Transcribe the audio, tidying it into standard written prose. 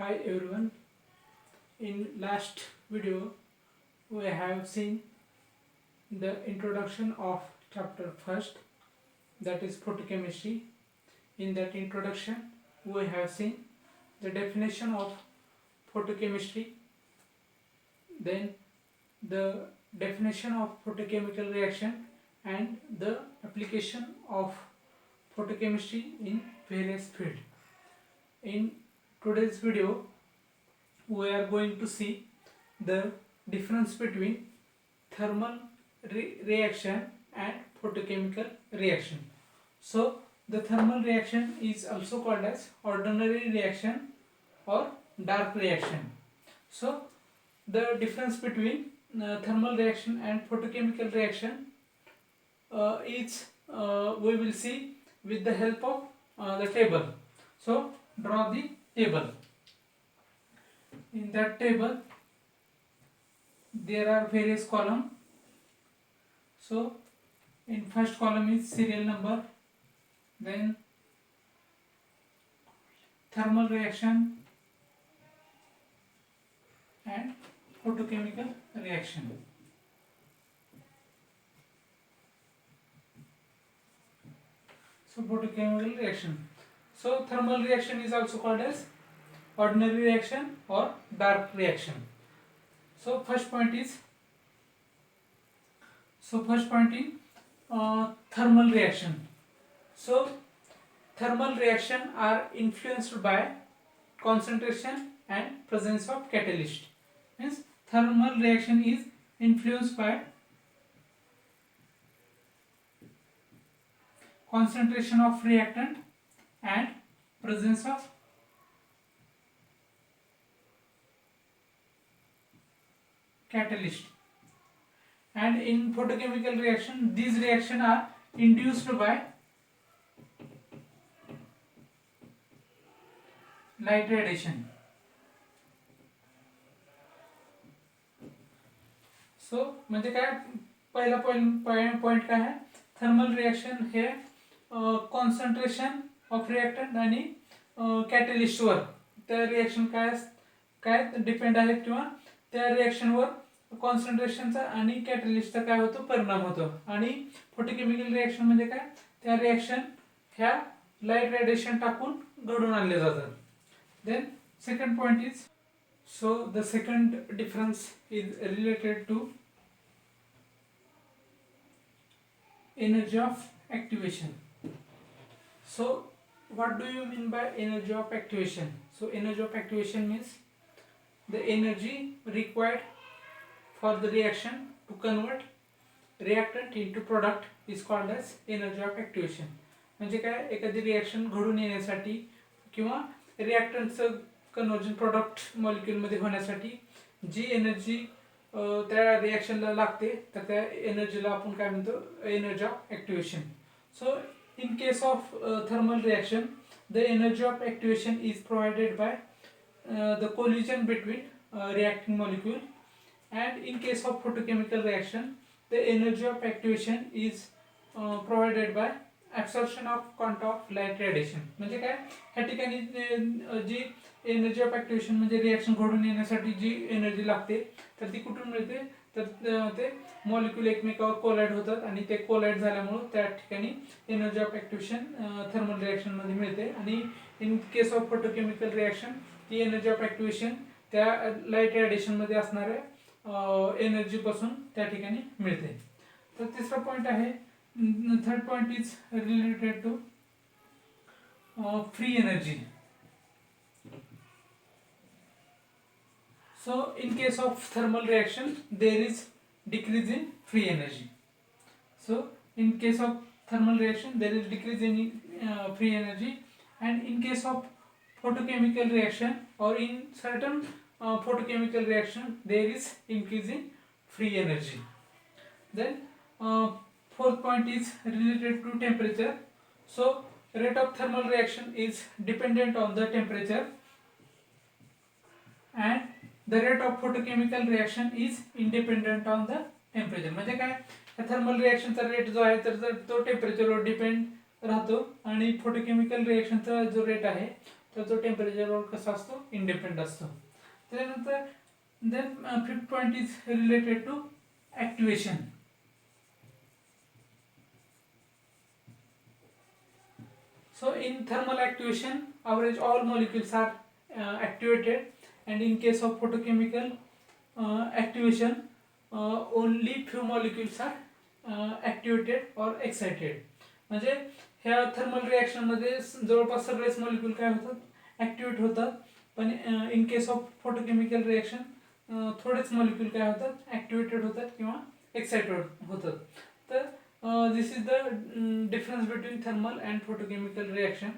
Hi everyone. In last video we have seen the introduction of chapter first, that is photochemistry. In that introduction we have seen the definition of photochemistry, then the definition of photochemical reaction and the application of photochemistry in various fields. In today's video we are going to see the difference between thermal reaction and photochemical reaction. So the thermal reaction is also called as ordinary reaction or dark reaction. So the difference between thermal reaction and photochemical reaction is we will see with the help of the table. So draw the table. In that table there are various columns. So in first column is serial number, then thermal reaction and photochemical reaction. So photochemical reaction. So thermal reaction is also called as ordinary reaction or dark reaction. So first point in thermal reaction. So thermal reaction are influenced by concentration and presence of catalyst. Means thermal reaction is influenced by concentration of reactant and presence of catalyst. And in photochemical reaction, these reactions are induced by light radiation. So म्हणजे काय पहिला point काय आहे, thermal reaction हे concentration of reactant आणि कॅटलिस्टवर त्या reaction काय डिपेंड आहे किंवा त्या रिएक्शनवर कॉन्सन्ट्रेशनचा आणि कॅटलिस्टचा काय होतो परिणाम होतो. आणि फोटोकेमिकल रिएक्शन म्हणजे काय, त्या रिएक्शन ह्या लाईट रेडिएशन टाकून घडून आणले जातात. Then second point is, so the second difference is related to energy of activation. So what do you mean by energy of activation? So energy of activation means the energy required for the reaction to convert reactant into product is called as energy of activation. म्हणजे काय, एखादी reaction घडून येण्यासाठी किंवा रिएक्टंटचं conversion product मॉलिक्यूलमध्ये होण्यासाठी जी energy त्या रिएक्शनला लागते, तर त्या एनर्जीला आपण काय म्हणतो, energy of activation. So in case of thermal reaction, the energy of activation is provided by the collision between reacting molecule. And in case of photochemical reaction, the energy of activation is provided by absorption of quanta of light radiation. म्हणजे काय, ह्या ठिकाणी जी energy of activation म्हणजे reaction घडून येण्यासाठी जी energy लागते, तर ती कुठून मिळते, तर ते मॉलिक्यूल एकमेकावर कोलाइड होतात आणि ते कोलाइड झाल्यामुळे त्या ठिकाणी एनर्जी ऑफ ॲक्टिवेशन थर्मल रिएक्शनमध्ये मिळते. आणि in case of photochemical reaction ती एनर्जी ऑफ ॲक्टिवेशन त्या लाईट रेडिएशनमध्ये असणाऱ्या एनर्जीपासून त्या ठिकाणी मिळते. तर तिसरा पॉईंट आहे, third point is related to free energy. So in case of thermal reaction there is decrease in free energy. So in case of thermal reaction there is decrease in free energy, and in case of photochemical reaction or in certain photochemical reaction there is increase in free energy. Then fourth point is related to temperature. So rate of thermal reaction is dependent on the temperature, and the rate of photochemical reaction is independent on the temperature. म्हणजे काय, thermal रिएक्शनचा rate जो आहे तर तो टेम्परेचरवर depend राहतो, आणि photochemical रिएक्शनचा जो rate आहे तर तो टेम्परेचरवर कसा असतो, इंडिपेंडंट असतो. त्यानंतर then fifth point is related to activation. So in thermal activation, average all molecules are activated, and in case of photochemical activation, only few molecules are activated or excited. म्हणजे ह्या thermal reaction मध्ये जवळपास सगळेच molecule काय होतात, activate होतात. पण इन case of photochemical reaction थोडेच मॉलिक्यूल काय होतात, ॲक्टिवेटेड होतात किंवा एक्साइटेड होतात. तर this is the difference between thermal and photochemical reaction.